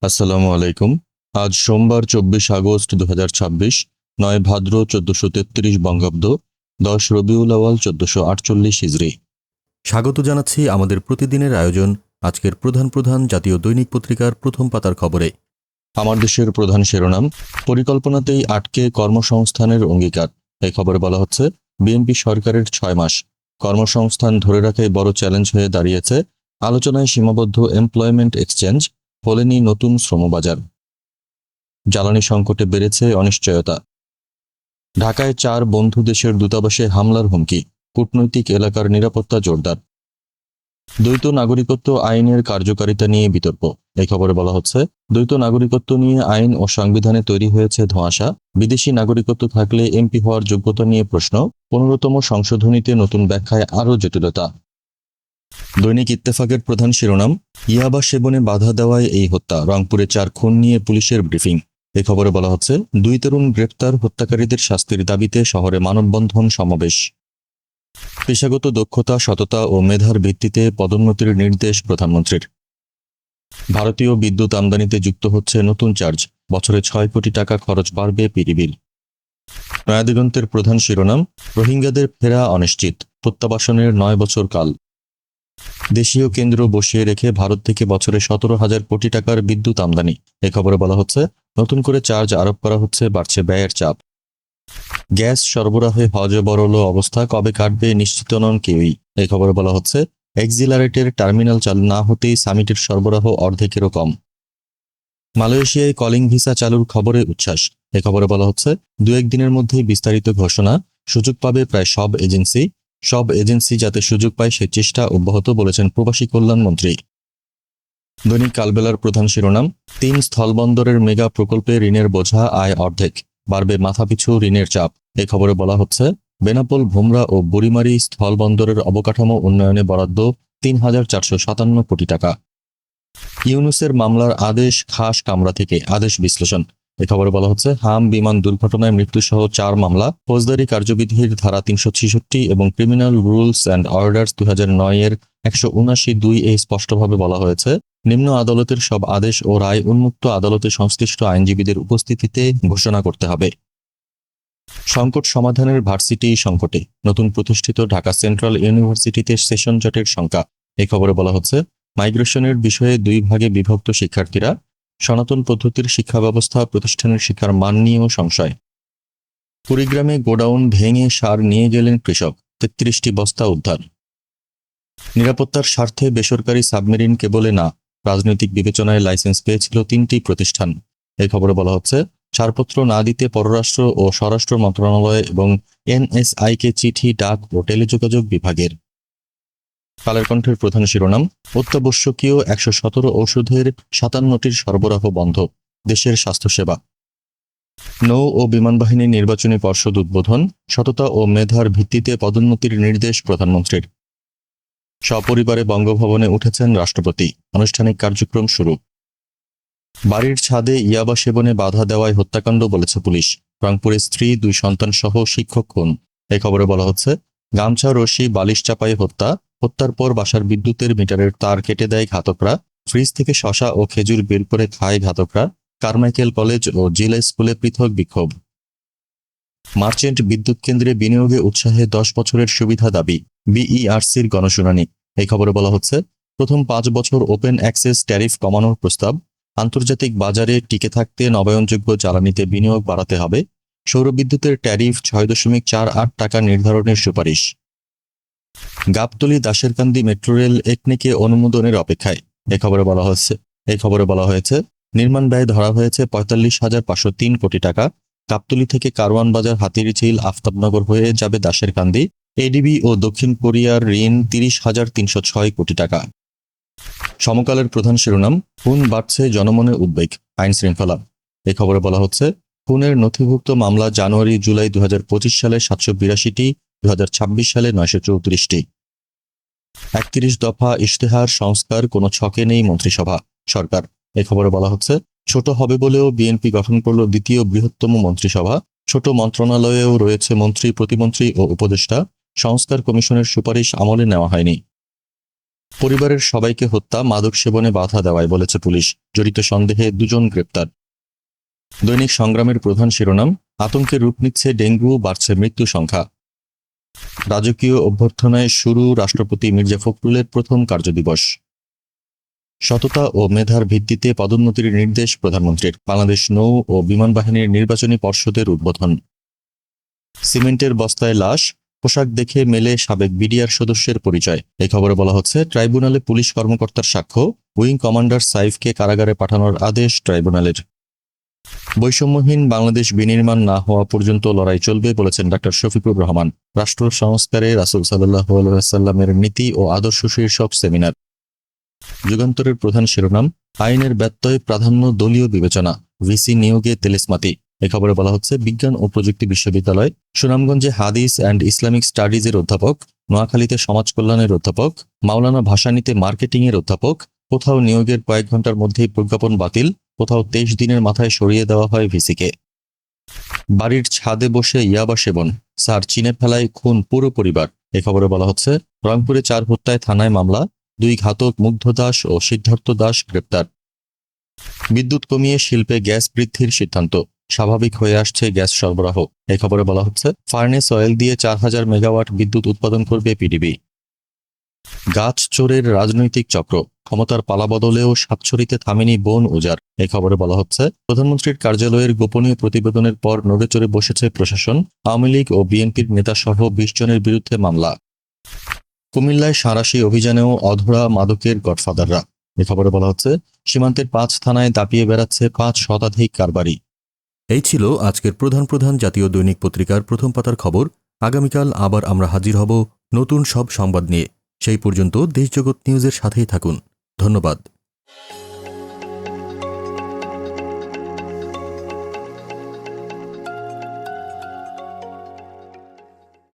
আসসালামু আলাইকুম। আজ সোমবার 24 আগস্ট 2026, 9 ভাদ্র 1433 বঙ্গাব্দ, 10 রবিউল আওয়াল 1448 হিজরি। স্বাগত জানাচ্ছি আমাদের প্রতিদিনের আয়োজন আজকের প্রধান প্রধান জাতীয় দৈনিক পত্রিকার প্রথম পাতার খবরে। আমার দেশের প্রধান শিরোনাম, পরিকল্পনাতেই আটকে কর্মসংস্থানের অঙ্গীকার। এই খবরে বলা হচ্ছে, বিএনপি সরকারের 6 মাস কর্মসংস্থান ধরে রাখাই বড় চ্যালেঞ্জ হয়ে দাঁড়িয়েছে। আলোচনায় সীমাবদ্ধ এমপ্লয়মেন্ট এক্সচেঞ্জ, খোলেনি নতুন শ্রমবাজার। জ্বালানি সংকটে বেড়েছে অনিশ্চয়তা। ঢাকায় 4 বন্ধু দেশের দূতাবাসে হামলার হুমকি, কূটনৈতিক এলাকার নিরাপত্তা জোরদার। দ্বৈত নাগরিকত্ব আইনের কার্যকারিতা নিয়ে বিতর্ক। এই খবরে বলা হচ্ছে, দ্বৈত নাগরিকত্ব নিয়ে আইন ও সংবিধানে তৈরি হয়েছে ধোঁয়াশা। বিদেশি নাগরিকত্ব থাকলে এমপি হওয়ার যোগ্যতা নিয়ে প্রশ্ন। 15তম সংশোধনীতে নতুন ব্যাখ্যায় আরও জটিলতা। দৈনিক ইত্তেফাকের প্রধান শিরোনাম, ইয়াবা সেবনে বাধা দেওয়ায় এই হত্যা। রংপুরে 4 খুন নিয়ে পুলিশের ব্রিফিং। এই খবরে বলা হচ্ছে, 2 তরুণ গ্রেপ্তার, হত্যাকারীদের শাস্তির দাবিতে শহরে মানববন্ধন সমাবেশ। পেশাগত দক্ষতা, সততা ও মেধার ভিত্তিতে পদোন্নতির নির্দেশ প্রধানমন্ত্রীর। ভারতীয় বিদ্যুৎ আমদানিতে যুক্ত হচ্ছে নতুন চার্জ, বছরে 6 কোটি টাকা খরচ বাড়বে পিডিবির। নয়াদিগন্তের প্রধান শিরোনাম, রোহিঙ্গাদের ফেরা অনিশ্চিত, প্রত্যাবাসনের 9 বছর কাল। দেশীয় কেন্দ্র বসিয়ে রেখে ভারত থেকে বছরে 17,000 কোটি টাকার বিদ্যুৎ আমদানি। এ খবরে বলা হচ্ছে, নতুন করে চার্জ আরোপ করা হচ্ছে, বাড়ছে ব্যয়ের চাপ। গ্যাস সরবরাহে হজবরল অবস্থা, কবে কাটবে নিশ্চিত নন কেউই। এই খবরে বলা হচ্ছে, এক্সিলারেটের টার্মিনাল চালু না হতেই সামিটের সরবরাহ অর্ধেকেরও কম। মালয়েশিয়ায় কলিং ভিসা চালুর খবরে উচ্ছ্বাস। এ খবরে বলা হচ্ছে, 2-1 দিনের মধ্যেই বিস্তারিত ঘোষণা। সুযোগ পাবে প্রায় সব এজেন্সি যাতে সুযোগ পায় সে চেষ্টা অব্যাহত, বলেছেন প্রবাসী কল্যাণ মন্ত্রী। দৈনিক কালবেলার প্রধান শিরোনাম, 3 স্থলবন্দরের মেগা প্রকল্পে ঋণের বোঝা, আয় অর্ধেক, বাড়বে মাথাপিছু ঋণের চাপ। এই খবরে বলা হচ্ছে, বেনাপোল, ভোমরা ও বুড়িমারি স্থলবন্দরের অবকাঠামো উন্নয়নে বরাদ্দ 3,457 কোটি টাকা। ইউনূসের মামলার আদেশ খাস কামরা থেকে, আদেশ বিশ্লেষণ। এ খবরে বলা হচ্ছে, হাম বিমান দুর্ঘটনায় মৃত্যুসহ 4 মামলা, ফৌজদারি কার্যবিধির ধারা 366 এবং ক্রিমিনাল রুলস অ্যান্ড অর্ডার্স 2009-এর 179(2)-এ স্পষ্টভাবে বলা হয়েছে, নিম্ন আদালতের সব আদেশ ও রায় উন্মুক্ত আদালতে সংশ্লিষ্ট আইনজীবীদের উপস্থিতিতে ঘোষণা করতে হবে। সংকট সমাধানের ভার্সিটি সংকটে, নতুন প্রতিষ্ঠিত ঢাকা সেন্ট্রাল ইউনিভার্সিটিতে সেশন জটের শঙ্কা। এই খবরে বলা হচ্ছে, মাইগ্রেশনের বিষয়ে 2 ভাগে বিভক্ত শিক্ষার্থীরা, সনাতন পদ্ধতির শিক্ষা ব্যবস্থা, প্রতিষ্ঠানের শিক্ষার মান নিয়েও সংশয়। কুড়িগ্রামে গোডাউন ভেঙে সার নিয়ে গেলেন কৃষক, 33টি বস্তা উদ্ধার। নিরাপত্তার স্বার্থে বেসরকারি সাবমেরিন কেবলে না, রাজনৈতিক বিবেচনায় লাইসেন্স পেয়েছিল 3টি প্রতিষ্ঠান। এই খবরে বলা হচ্ছে, ছাড়পত্র না দিতে পররাষ্ট্র ও স্বরাষ্ট্র মন্ত্রণালয় এবং এনএসআইকে চিঠি, ডাক ও টেলিযোগাযোগ বিভাগের। কালের কণ্ঠের প্রধান শিরোনাম, অত্যাবশ্যকীয় 117 ঔষধের 57টির সরবরাহ বন্ধ, দেশের স্বাস্থ্যসেবা। নৌ ও বিমানবাহিনী নির্বাচনী পর্ষদ উদ্বোধন, সততা ও মেধার ভিত্তিতে পদোন্নতির নির্দেশ প্রধানমন্ত্রীর। সপরিবারে বঙ্গভবনে উঠেছেন রাষ্ট্রপতি, আনুষ্ঠানিক কার্যক্রম শুরু। বাড়ির ছাদে ইয়াবা সেবনে বাধা দেওয়ায় হত্যাকাণ্ড, বলেছে পুলিশ। রংপুরে স্ত্রী, 2 সন্তান সহ শিক্ষক খুন। এই খবরে বলা হচ্ছে, গামছা, রশি, বালিশ চাপাই হত্যার পর বাসার বিদ্যুতের মিটারের তার কেটে দেয় ঘাতকরা। ফ্রিজ থেকে শসা ও খেজুর বের করে খায় ঘাতকরা। কারমাইকেল কলেজ ও জিলা স্কুলে পৃথক বিক্ষোভ। মার্চেন্ট বিদ্যুৎ কেন্দ্রে বিনিয়োগে উৎসাহে 10 বছরের সুবিধা দাবি, বিইআরসির গণশুনানি। এই খবরে বলা হচ্ছে, প্রথম 5 বছর ওপেন অ্যাক্সেস ট্যারিফ কমানোর প্রস্তাব। আন্তর্জাতিক বাজারে টিকে থাকতে নবায়নযোগ্য জ্বালানিতে বিনিয়োগ বাড়াতে হবে। সৌরবিদ্যুতের ট্যারিফ 6.48 টাকা নির্ধারণের সুপারিশ। গাবতলী দাশেরকান্দি মেট্রো রেল একনেকে অনুমোদনের অপেক্ষায়। এই খবরে বলা হয়েছে, নির্মাণ ব্যয় ধরা হয়েছে 45,503 কোটি টাকা। গাবতলী থেকে কারওয়ান বাজার, হাতিরঝিল, আফতাবনগর হয়ে যাবে দাশেরকান্দি। এডিবি ও দক্ষিণ কোরিয়ার ঋণ 30,306 কোটি টাকা। সমকালের প্রধান শিরোনাম, খুন বাড়ছে, জনমনে উদ্বেগ, আইন শৃঙ্খলা। এই খবরে বলা হচ্ছে, খুনের নথিভুক্ত মামলা জানুয়ারি জুলাই 2025 সালে 782টি, 2026 সালে 934টি। 31 দফা ইশতেহার সংস্কার, কোনো ছকে নেই মন্ত্রিসভা, সরকার। এই খবরে বলা হচ্ছে, ছোট হবে বলেও বিএনপি গঠন করল দ্বিতীয় বৃহত্তম মন্ত্রিসভা। ছোট মন্ত্রণালয়েও রয়েছে মন্ত্রী, প্রতিমন্ত্রী ও উপদেষ্টা। সংস্কার কমিশনের সুপারিশ আমলে নেওয়া হয়নি। পরিবারের সবাইকে হত্যা, মাদক সেবনে বাধা দেওয়ায় বলেছে পুলিশ। জড়িত সন্দেহে 2 জন গ্রেপ্তার। দৈনিক সংগ্রামের প্রধান শিরোনাম, আতঙ্কের রূপ নিচ্ছে ডেঙ্গু, বাড়ছে মৃত্যু সংখ্যা। রাজকীয় অভ্যর্থনায় শুরু রাষ্ট্রপতি মির্জা ফখরুলের প্রথম কার্যদিবস। সততা ও মেধার ভিত্তিতে পদোন্নতির নির্দেশ প্রধানমন্ত্রীর। বাংলাদেশ নৌ ও বিমান বাহিনীর নির্বাচনী পর্ষদের উদ্বোধন। সিমেন্টের বস্তায় লাশ, পোশাক দেখে মেলে সাবেক বিডিআর সদস্যের পরিচয়। এই খবরে বলা হচ্ছে, ট্রাইব্যুনালে পুলিশ কর্মকর্তার সাক্ষ্য, উইং কমান্ডার সাইফকে কারাগারে পাঠানোর আদেশ ট্রাইব্যুনালের। বৈষম্যহীন বাংলাদেশ বিনির্মাণ না হওয়া পর্যন্ত লড়াই চলবে বলেছেন ডা. শফিকুর রহমান। রাষ্ট্র সংস্কারে রাসূল সাল্লাল্লাহু আলাইহি ওয়াসাল্লামের নীতি ও আদর্শ শীর্ষক সেমিনার। যুগান্তরের প্রধান শিরোনাম, আইনের ব্যত্যয় প্রাধান্য দলীয় বিবেচনা, ভিসি নিয়োগে তেলেসমাতি। এই খবরে বলা হচ্ছে, বিজ্ঞান ও প্রযুক্তি বিশ্ববিদ্যালয়, সুনামগঞ্জে হাদিস অ্যান্ড ইসলামিক স্টাডিজের অধ্যাপক, নোয়াখালীতে সমাজ কল্যাণের অধ্যাপক, মাওলানা ভাসানীতে মার্কেটিংয়ের অধ্যাপক। কোথাও নিয়োগের কয়েক ঘন্টার মধ্যেই প্রজ্ঞাপন বাতিল, কোথাও 23 দিনের মাথায় সরিয়ে দেওয়া হয় ভিসিকে। বাড়ির ছাদে বসে ইয়াবা সেবন, স্যার চিনে ফেলায় খুন পুরো পরিবার। এ খবরে বলা হচ্ছে, রংপুরে 4 হত্যায় থানায় মামলা, 2 ঘাতক মুগ্ধ দাস ও সিদ্ধার্থ দাস গ্রেপ্তার। বিদ্যুৎ কমিয়ে শিল্পে গ্যাস বৃদ্ধির সিদ্ধান্ত, স্বাভাবিক হয়ে আসছে গ্যাস সরবরাহ। এই খবরে বলা হচ্ছে, ফার্নেস অয়েল দিয়ে 4000 মেগাওয়াট বিদ্যুৎ উৎপাদন করবে পিডিবি। গাছ চোরের রাজনৈতিক চক্র, ক্ষমতার পালাবদলেও সাতছড়িতে থামেনি বন উজাড়। এই খবরে বলা হচ্ছে, প্রধানমন্ত্রীর কার্যালয়ের গোপনীয় প্রতিবেদনের পর নড়েচড়ে বসেছে প্রশাসন। আওয়ামী লীগ ও বিএনপির নেতাসহ 20 জনের বিরুদ্ধে মামলা। কুমিল্লায় সাঁড়াশি অভিযানেও অধরা মাদকের গডফাদাররা। এই খবরে বলা হচ্ছে, সীমান্তের 5 থানায় দাপিয়ে বেড়াচ্ছে 5 শতাধিক কারবারি। এই ছিল আজকের প্রধান প্রধান জাতীয় দৈনিক পত্রিকার প্রথম পাতার খবর। আগামীকাল আবার আমরা হাজির হব নতুন সব সংবাদ নিয়ে। সেই পর্যন্ত দেশজগৎ নিউজের সাথেই থাকুন। ধন্যবাদ।